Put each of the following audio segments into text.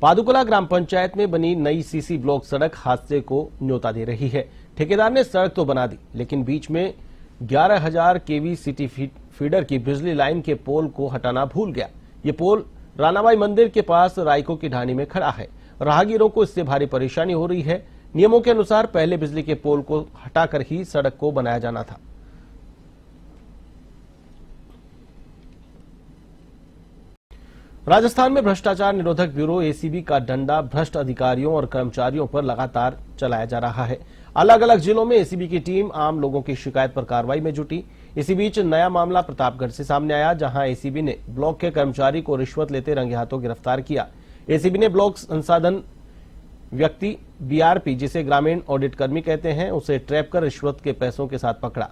पादुकला ग्राम पंचायत में बनी नई सीसी ब्लॉक सड़क हादसे को न्योता दे रही है। ठेकेदार ने सड़क तो बना दी, लेकिन बीच में 11,000 केवी सिटी फीडर की बिजली लाइन के पोल को हटाना भूल गया। ये पोल रानाबाई मंदिर के पास रायको की ढाणी में खड़ा है। राहगीरों को इससे भारी परेशानी हो रही है। नियमों के अनुसार पहले बिजली के पोल को हटाकर ही सड़क को बनाया जाना था। राजस्थान में भ्रष्टाचार निरोधक ब्यूरो एसीबी का डंडा भ्रष्ट अधिकारियों और कर्मचारियों पर लगातार चलाया जा रहा है। अलग अलग जिलों में एसीबी की टीम आम लोगों की शिकायत पर कार्रवाई में जुटी। इसी बीच नया मामला प्रतापगढ़ से सामने आया, जहां एसीबी ने ब्लॉक के कर्मचारी को रिश्वत लेते रंगे हाथों गिरफ्तार किया। एसीबी ने ब्लॉक संसाधन व्यक्ति बीआरपी, जिसे ग्रामीण ऑडिट कर्मी कहते हैं, उसे ट्रैप कर रिश्वत के पैसों के साथ पकड़ा।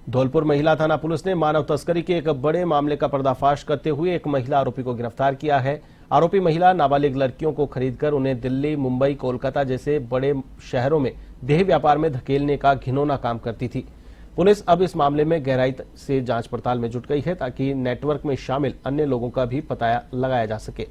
धौलपुर महिला थाना पुलिस ने मानव तस्करी के एक बड़े मामले का पर्दाफाश करते हुए एक महिला आरोपी को गिरफ्तार किया है। आरोपी महिला नाबालिग लड़कियों को खरीदकर उन्हें दिल्ली, मुंबई, कोलकाता जैसे बड़े शहरों में देह व्यापार में धकेलने का घिनौना काम करती थी। पुलिस अब इस मामले में गहराई से जांच पड़ताल में जुट गई है, ताकि नेटवर्क में शामिल अन्य लोगों का भी पता लगाया जा सके।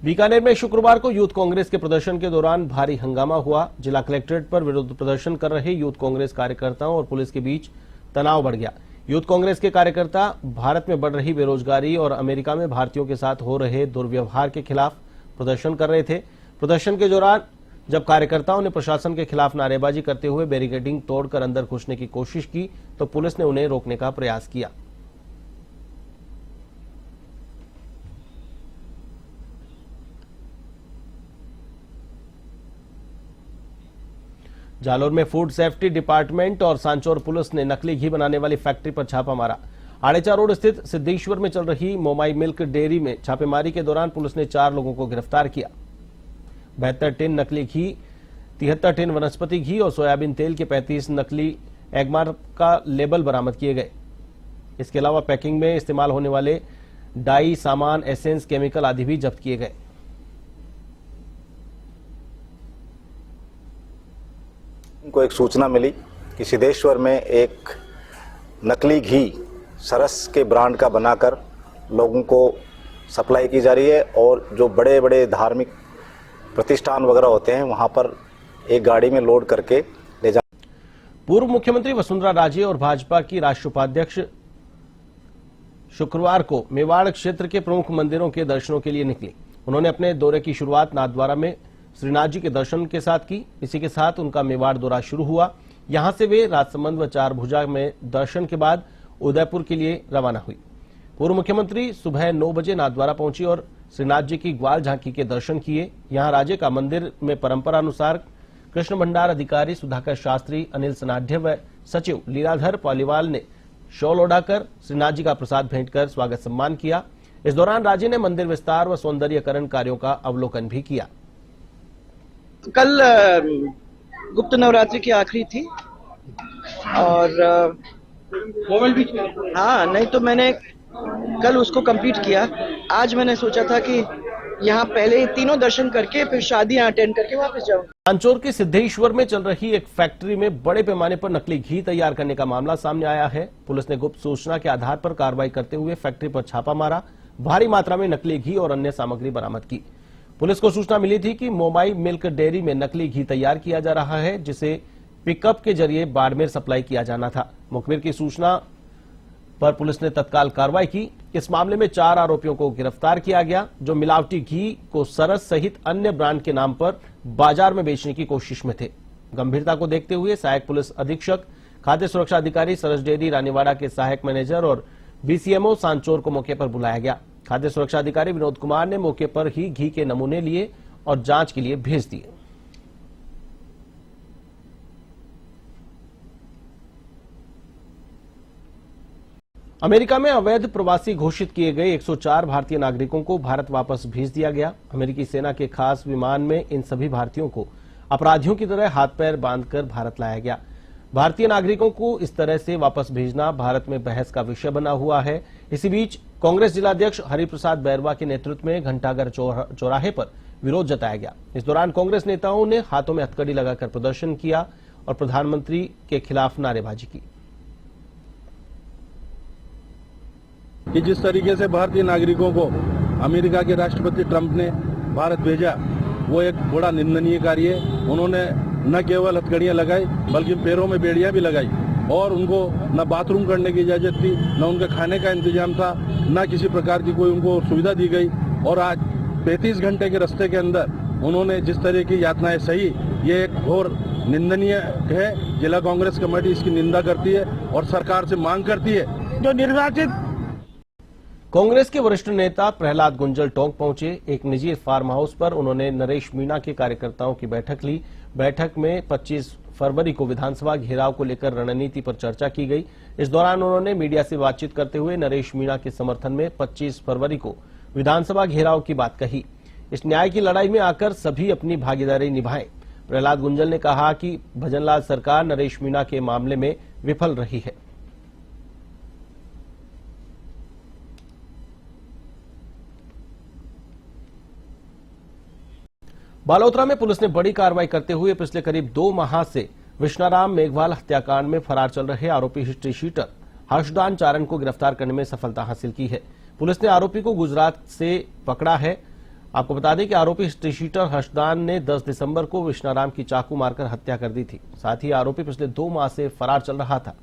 बीकानेर में शुक्रवार को यूथ कांग्रेस के प्रदर्शन के दौरान भारी हंगामा हुआ। जिला कलेक्ट्रेट पर विरोध प्रदर्शन कर रहे यूथ कांग्रेस कार्यकर्ताओं और पुलिस के बीच तनाव बढ़ गया। यूथ कांग्रेस के कार्यकर्ता भारत में बढ़ रही बेरोजगारी और अमेरिका में भारतीयों के साथ हो रहे दुर्व्यवहार के खिलाफ प्रदर्शन कर रहे थे। प्रदर्शन के दौरान जब कार्यकर्ताओं ने प्रशासन के खिलाफ नारेबाजी करते हुए बैरिकेडिंग तोड़कर अंदर घुसने की कोशिश की, तो पुलिस ने उन्हें रोकने का प्रयास किया। जालोर में फूड सेफ्टी डिपार्टमेंट और सांचौर पुलिस ने नकली घी बनाने वाली फैक्ट्री पर छापा मारा। आड़ेचा रोड स्थित सिद्धेश्वर में चल रही मोमाई मिल्क डेयरी में छापेमारी के दौरान पुलिस ने 4 लोगों को गिरफ्तार किया। 72 टिन नकली घी, 73 टिन वनस्पति घी और सोयाबीन तेल के 35 नकली एगमार्क का लेबल बरामद किए गए। इसके अलावा पैकिंग में इस्तेमाल होने वाले डाई सामान, एसेंस, केमिकल आदि भी जब्त किए गए। को एक सूचना मिली कि सिद्धेश्वर में एक नकली घी सरस के ब्रांड का बनाकर लोगों को सप्लाई की जा रही है, और जो बड़े बड़े धार्मिक प्रतिष्ठान वगैरह होते हैं वहां पर एक गाड़ी में लोड करके ले जा। पूर्व मुख्यमंत्री वसुंधरा राजे और भाजपा की राष्ट्रीय उपाध्यक्ष शुक्रवार को मेवाड़ क्षेत्र के प्रमुख मंदिरों के दर्शनों के लिए निकली। उन्होंने अपने दौरे की शुरुआत नाथद्वारा में श्रीनाथ जी के दर्शन के साथ की। इसी के साथ उनका मेवाड़ दौरा शुरू हुआ। यहां से वे राजसमंद व चारभुजा में दर्शन के बाद उदयपुर के लिए रवाना हुई। पूर्व मुख्यमंत्री सुबह 9 बजे नाथद्वारा पहुंची और श्रीनाथ जी की ग्वाल झांकी के दर्शन किए। यहां राजे का मंदिर में परंपरा अनुसार कृष्ण भंडार अधिकारी सुधाकर शास्त्री, अनिल सनाढ्य व सचिव लीलाधर पालीवाल ने शॉल ओढ़ाकर श्रीनाथ जी का प्रसाद भेंट कर स्वागत सम्मान किया। इस दौरान राजे ने मंदिर विस्तार व सौंदर्यकरण कार्यों का अवलोकन भी किया। कल गुप्त नवरात्रि की आखिरी थी और हाँ, नहीं तो मैंने कल उसको कंप्लीट किया। आज मैंने सोचा था कि यहाँ पहले तीनों दर्शन करके फिर शादियां अटेंड करके वापस जाऊंगा। सांचौर के सिद्धेश्वर में चल रही एक फैक्ट्री में बड़े पैमाने पर नकली घी तैयार करने का मामला सामने आया है। पुलिस ने गुप्त सूचना के आधार पर कार्रवाई करते हुए फैक्ट्री पर छापा मारा। भारी मात्रा में नकली घी और अन्य सामग्री बरामद की। पुलिस को सूचना मिली थी कि मोमाई मिल्क डेयरी में नकली घी तैयार किया जा रहा है, जिसे पिकअप के जरिए बाड़मेर सप्लाई किया जाना था। मुखबिर की सूचना पर पुलिस ने तत्काल कार्रवाई की। इस मामले में 4 आरोपियों को गिरफ्तार किया गया, जो मिलावटी घी को सरस सहित अन्य ब्रांड के नाम पर बाजार में बेचने की कोशिश में थे। गंभीरता को देखते हुए सहायक पुलिस अधीक्षक, खाद्य सुरक्षा अधिकारी सरस डेयरी रानीवाड़ा के सहायक मैनेजर और बीसीएमओ सांचौर को मौके पर बुलाया गया। खाद्य सुरक्षा अधिकारी विनोद कुमार ने मौके पर ही घी के नमूने लिए और जांच के लिए भेज दिए। अमेरिका में अवैध प्रवासी घोषित किए गए 104 भारतीय नागरिकों को भारत वापस भेज दिया गया। अमेरिकी सेना के खास विमान में इन सभी भारतीयों को अपराधियों की तरह हाथ पैर बांधकर भारत लाया गया। भारतीय नागरिकों को इस तरह से वापस भेजना भारत में बहस का विषय बना हुआ है। इसी बीच कांग्रेस जिलाध्यक्ष हरिप्रसाद बैरवा के नेतृत्व में घंटाघर चौराहे पर विरोध जताया गया। इस दौरान कांग्रेस नेताओं ने हाथों में हथकड़ी लगाकर प्रदर्शन किया और प्रधानमंत्री के खिलाफ नारेबाजी की। कि जिस तरीके से भारतीय नागरिकों को अमेरिका के राष्ट्रपति ट्रंप ने भारत भेजा, वो एक बड़ा निंदनीय कार्य है। उन्होंने न केवल हथकड़ियां लगाई बल्कि पैरों में बेड़ियां भी लगाई और उनको न बाथरूम करने की इजाजत थी, न उनके खाने का इंतजाम था, न किसी प्रकार की कोई उनको सुविधा दी गई। और आज 35 घंटे के रास्ते के अंदर उन्होंने जिस तरह की यातनाएं सही, ये एक घोर निंदनीय है। जिला कांग्रेस कमेटी इसकी निंदा करती है और सरकार से मांग करती है जो निर्वाचित। कांग्रेस के वरिष्ठ नेता प्रहलाद गुंजल टोंक पहुंचे। एक निजी फार्म हाउस पर उन्होंने नरेश मीणा के कार्यकर्ताओं की बैठक ली। बैठक में 25 फरवरी को विधानसभा घेराव को लेकर रणनीति पर चर्चा की गई। इस दौरान उन्होंने मीडिया से बातचीत करते हुए नरेश मीणा के समर्थन में 25 फरवरी को विधानसभा घेराव की बात कही। इस न्याय की लड़ाई में आकर सभी अपनी भागीदारी निभाएं। प्रहलाद गुंजल ने कहा कि भजनलाल सरकार नरेश मीणा के मामले में विफल रही है। बालोतरा में पुलिस ने बड़ी कार्रवाई करते हुए पिछले करीब 2 माह से विश्नाराम मेघवाल हत्याकांड में फरार चल रहे आरोपी हिस्ट्री शीटर हर्षदान चारण को गिरफ्तार करने में सफलता हासिल की है। पुलिस ने आरोपी को गुजरात से पकड़ा है। आपको बता दें कि आरोपी हिस्ट्री शीटर हर्षदान ने 10 दिसंबर को विश्नाराम की चाकू मारकर हत्या कर दी थी। साथ ही आरोपी पिछले 2 माह से फरार चल रहा था।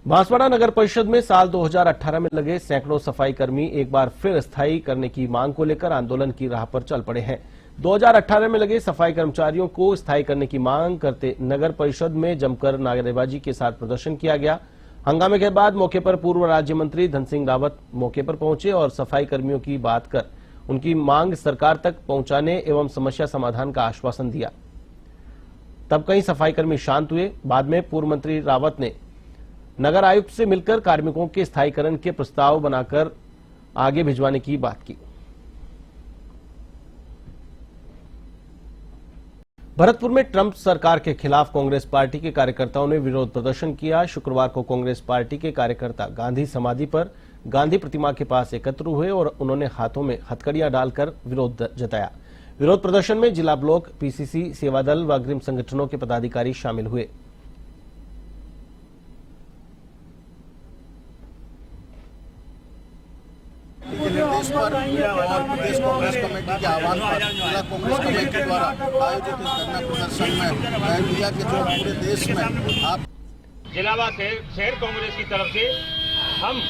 बांसवाड़ा नगर परिषद में साल 2018 में लगे सैकड़ों सफाई कर्मी एक बार फिर स्थायी करने की मांग को लेकर आंदोलन की राह पर चल पड़े हैं। 2018 में लगे सफाई कर्मचारियों को स्थायी करने की मांग करते नगर परिषद में जमकर नारेबाजी के साथ प्रदर्शन किया गया। हंगामे के बाद मौके पर पूर्व राज्य मंत्री धन सिंह रावत मौके पर पहुंचे और सफाई कर्मियों की बात कर उनकी मांग सरकार तक पहुंचाने एवं समस्या समाधान का आश्वासन दिया। तब कई सफाई कर्मी शांत हुए। बाद में पूर्व मंत्री रावत ने नगर आयुक्त से मिलकर कार्मिकों के स्थायीकरण के प्रस्ताव बनाकर आगे भिजवाने की बात की। भरतपुर में ट्रंप सरकार के खिलाफ कांग्रेस पार्टी के कार्यकर्ताओं ने विरोध प्रदर्शन किया। शुक्रवार को कांग्रेस पार्टी के कार्यकर्ता गांधी समाधि पर गांधी प्रतिमा के पास एकत्र हुए और उन्होंने हाथों में हथकड़ियां डालकर विरोध जताया। विरोध प्रदर्शन में जिला ब्लॉक, पीसीसी, सेवादल व अग्रिम संगठनों के पदाधिकारी शामिल हुए। निर्देश पर और प्रदेश कांग्रेस कमेटी के आह्वान पर जिला कांग्रेस कमेटी द्वारा आयोजित इस धरना प्रदर्शन में मैं मीडिया के जो पूरे देश में आप जिला व शहर कांग्रेस की तरफ से हम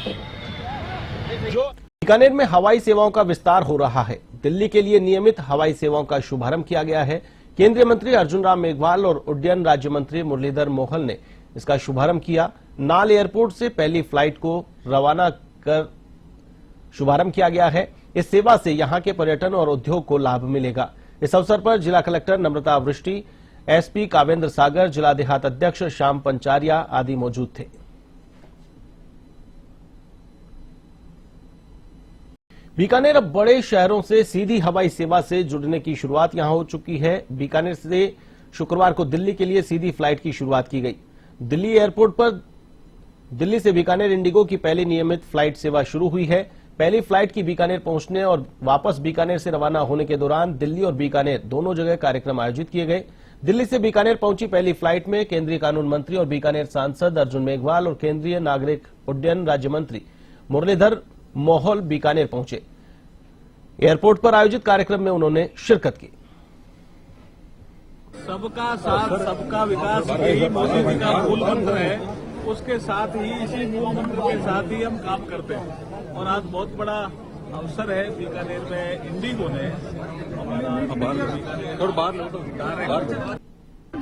जो बीकानेर में हवाई सेवाओं का विस्तार हो रहा है। दिल्ली के लिए नियमित हवाई सेवाओं का शुभारंभ किया गया है। केंद्रीय मंत्री अर्जुन राम मेघवाल और उड्डयन राज्य मंत्री मुरलीधर मोहल ने इसका शुभारंभ किया। नाल एयरपोर्ट से पहली फ्लाइट को रवाना कर शुभारंभ किया गया है। इस सेवा से यहां के पर्यटन और उद्योग को लाभ मिलेगा। इस अवसर पर जिला कलेक्टर नम्रता वृष्टि, एसपी कावेंद्र सागर, जिला देहात अध्यक्ष श्याम पंचारिया आदि मौजूद थे। बीकानेर अब बड़े शहरों से सीधी हवाई सेवा से जुड़ने की शुरुआत यहां हो चुकी है। बीकानेर से शुक्रवार को दिल्ली के लिए सीधी फ्लाइट की शुरुआत की गई। दिल्ली एयरपोर्ट पर दिल्ली से बीकानेर इंडिगो की पहली नियमित फ्लाइट सेवा शुरू हुई है। पहली फ्लाइट की बीकानेर पहुंचने और वापस बीकानेर से रवाना होने के दौरान दिल्ली और बीकानेर दोनों जगह कार्यक्रम आयोजित किए गए। दिल्ली से बीकानेर पहुंची पहली फ्लाइट में केंद्रीय कानून मंत्री और बीकानेर सांसद अर्जुन मेघवाल और केंद्रीय नागरिक उड्डयन राज्य मंत्री मुरलीधर मोहल बीकानेर पहुंचे। एयरपोर्ट पर आयोजित कार्यक्रम में उन्होंने शिरकत की। सबका साथ सबका विकास यही मोदी जी का मूल मंत्र है। उसके साथ ही इसी मूल मंत्र के साथ ही हम काम करते हैं और आज बहुत बड़ा अवसर है। बीकानेर में इंडिगो ने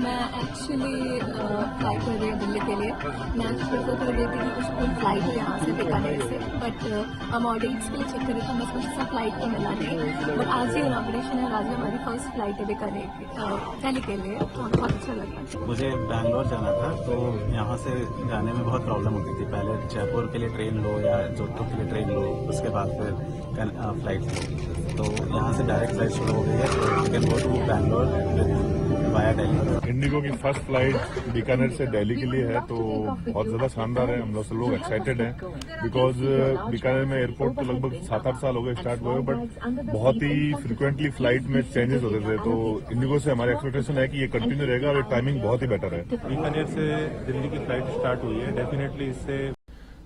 मैं एक्चुअली फ्लाइट कर रही हूँ दिल्ली के लिए। मैं प्रेफर कर रही थी कि कुछ कोई फ्लाइट हो यहाँ से बीकानेर से, बट हम और डेट्स के लिए चेक करें तो बस मुझे सब फ्लाइट तो मिला नहीं। बट आज ही इनॉग्रेशन है, आज हमारी फर्स्ट फ्लाइट है बीकानेर दिल्ली के लिए, तो हमें बहुत अच्छा लगा। मुझे बैंगलोर जाना था, तो यहाँ से जाने में बहुत प्रॉब्लम होती थी। पहले जयपुर के लिए ट्रेन लो या जोधपुर के लिए ट्रेन लो, उसके बाद फिर फ्लाइट लो। तो यहाँ से डायरेक्ट फ्लाइट शुरू हो गई है, तो you can go to Bangalore via Delhi. IndiGo की फर्स्ट फ्लाइट बीकानेर से दिल्ली के लिए है, तो बहुत ज़्यादा शानदार है। हम लोग एक्साइटेड हैं बिकॉज बीकानेर में एयरपोर्ट तो लगभग 7-8 साल हो गए स्टार्ट हुए, बट बहुत ही फ्रिक्वेंटली फ्लाइट में चेंजेस होते थे। तो इंडिगो से हमारी एक्सपेक्टेशन है कि ये कंटिन्यू रहेगा और टाइमिंग बहुत ही बेटर है। बीकानेर से दिल्ली की फ्लाइट स्टार्ट हुई है, डेफिनेटली इससे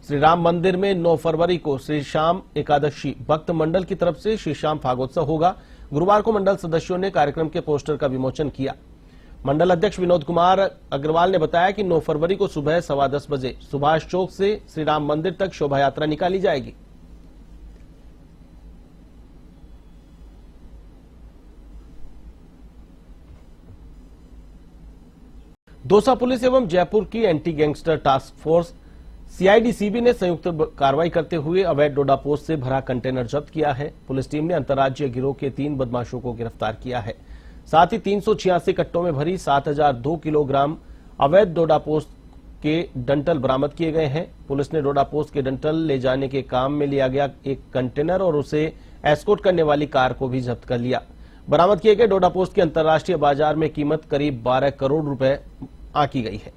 श्री राम मंदिर में 9 फरवरी को श्री श्याम एकादशी भक्त मंडल की तरफ से श्री श्याम फागोत्सव होगा। गुरुवार को मंडल सदस्यों ने कार्यक्रम के पोस्टर का विमोचन किया। मंडल अध्यक्ष विनोद कुमार अग्रवाल ने बताया कि 9 फरवरी को सुबह 10:15 बजे सुभाष चौक से श्री राम मंदिर तक शोभा यात्रा निकाली जाएगी। दौसा पुलिस एवं जयपुर की एंटी गैंगस्टर टास्क फोर्स सीआईडीसीबी ने संयुक्त कार्रवाई करते हुए अवैध डोडा पोस्ट से भरा कंटेनर जब्त किया है। पुलिस टीम ने अंतर्राज्यीय गिरोह के 3 बदमाशों को गिरफ्तार किया है। साथ ही 386 कट्टों में भरी 7002 किलोग्राम अवैध डोडा पोस्ट के डंटल बरामद किए गए हैं। पुलिस ने डोडा पोस्ट के डंटल ले जाने के काम में लिया गया एक कंटेनर और उसे एस्कॉर्ट करने वाली कार को भी जब्त कर लिया। बरामद किए गए डोडा पोस्ट की अंतर्राष्ट्रीय बाजार में कीमत करीब 12 करोड़ रुपए आंकी गई है।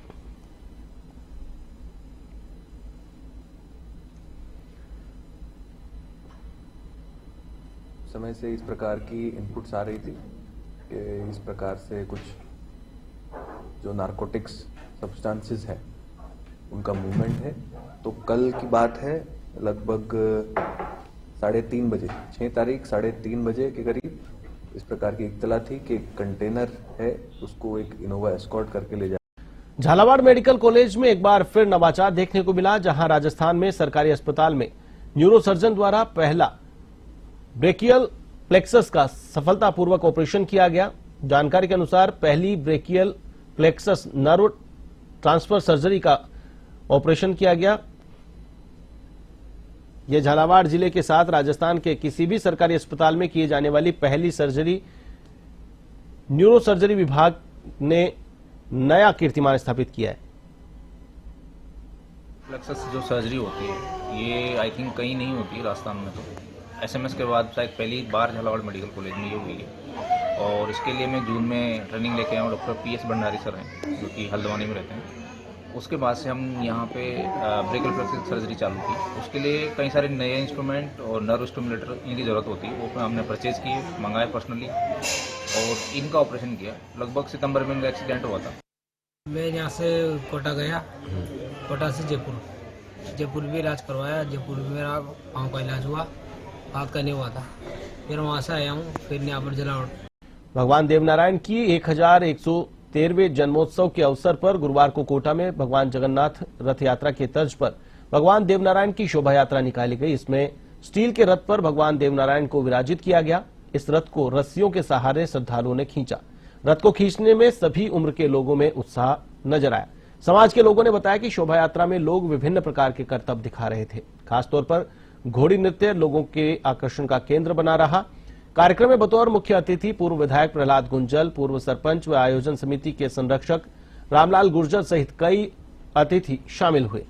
समय से इस प्रकार की इनपुट्स आ रही थी कि इस प्रकार से कुछ जो नारकोटिक्स सब्सटेंसेस है उनका मूवमेंट है। तो कल की बात है, लगभग 3:30 बजे, 6 तारीख 3:30 बजे के करीब इस प्रकार की इत्तला थी कि कंटेनर है, उसको एक इनोवा एस्कॉर्ट करके ले जा। झालावाड़ मेडिकल कॉलेज में एक बार फिर नवाचार देखने को मिला, जहां राजस्थान में सरकारी अस्पताल में न्यूरोसर्जन द्वारा पहला ब्रेकियल प्लेक्सस का सफलतापूर्वक ऑपरेशन किया गया। जानकारी के अनुसार पहली brachial plexus nerve transfer surgery का ऑपरेशन किया गया। यह झालावाड़ जिले के साथ राजस्थान के किसी भी सरकारी अस्पताल में किए जाने वाली पहली सर्जरी न्यूरोसर्जरी विभाग ने नया कीर्तिमान स्थापित किया है। प्लेक्सस जो सर्जरी होती है ये आई थिंक कहीं नहीं होती है राजस्थान में, तो एसएमएस के बाद शायद पहली बार झालावाड़ मेडिकल कॉलेज में ये हुई है। और इसके लिए मैं जून में ट्रेनिंग लेके आया हूँ। डॉक्टर पीएस भंडारी सर हैं जो कि हल्द्वानी में रहते हैं। उसके बाद से हम यहाँ पे ब्रेकियल प्लेक्सस सर्जरी चालू की। उसके लिए कई सारे नए इंस्ट्रूमेंट और नर्व स्टिमुलेटर इनकी ज़रूरत होती है, वो हमने परचेज़ किए, मंगाए पर्सनली और इनका ऑपरेशन किया। लगभग सितंबर में इनका एक्सीडेंट हुआ था। मैं यहाँ से कोटा गया, कोटा से जयपुर भी इलाज करवाया। जयपुर में मेरा पाँव का इलाज हुआ, हाथ का नहीं हुआ था। फिर वहाँ से आया हूँ, फिर यहाँ पर झालावाड़। भगवान देवनारायण की 1113वें जन्मोत्सव के अवसर पर गुरुवार को कोटा में भगवान जगन्नाथ रथ यात्रा के तर्ज पर भगवान देवनारायण की शोभा यात्रा निकाली गई। इसमें स्टील के रथ पर भगवान देवनारायण को विराजित किया गया। इस रथ को रस्सियों के सहारे श्रद्धालुओं ने खींचा। रथ को खींचने में सभी उम्र के लोगों में उत्साह नजर आया। समाज के लोगों ने बताया कि शोभा यात्रा में लोग विभिन्न प्रकार के करतब दिखा रहे थे। खासतौर पर घोड़ी नृत्य लोगों के आकर्षण का केंद्र बना रहा। कार्यक्रम में बतौर मुख्य अतिथि पूर्व विधायक प्रहलाद गुंजल, पूर्व सरपंच व आयोजन समिति के संरक्षक रामलाल गुर्जर सहित कई अतिथि शामिल हुए।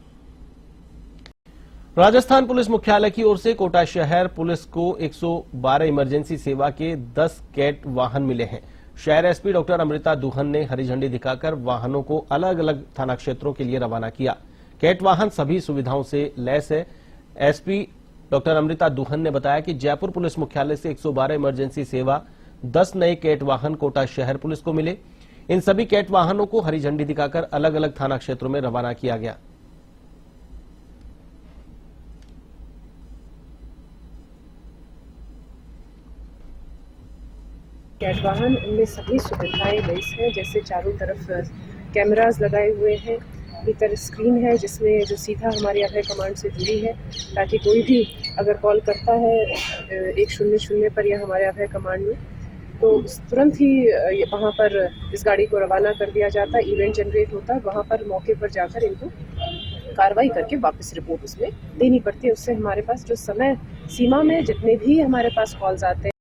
राजस्थान पुलिस मुख्यालय की ओर से कोटा शहर पुलिस को 112 इमरजेंसी सेवा के 10 कैट वाहन मिले हैं। शहर एसपी डॉक्टर अमृता दुहन ने हरी झंडी दिखाकर वाहनों को अलग अलग थाना क्षेत्रों के लिए रवाना किया। कैट वाहन सभी सुविधाओं से लैस है। एसपी डॉक्टर अमृता दुहन ने बताया कि जयपुर पुलिस मुख्यालय से 112 इमरजेंसी सेवा 10 नए कैट वाहन कोटा शहर पुलिस को मिले। इन सभी कैट वाहनों को हरी झंडी दिखाकर अलग अलग थाना क्षेत्रों में रवाना किया गया। कैट वाहन इनमें सभी सुविधाएं लैस हैं, जैसे चारों तरफ कैमरास लगाए हुए हैं, भीतर स्क्रीन है जिसमें जो सीधा हमारे अभय कमांड से जुड़ी है, ताकि कोई भी अगर कॉल करता है 100 पर या हमारे अभय कमांड में तो तुरंत ही वहाँ पर इस गाड़ी को रवाना कर दिया जाता, इवेंट जनरेट होता, वहाँ पर मौके पर जाकर इनको कार्रवाई करके वापस रिपोर्ट उसमें देनी पड़ती है। उससे हमारे पास जो समय सीमा में जितने भी हमारे पास कॉल्स आते हैं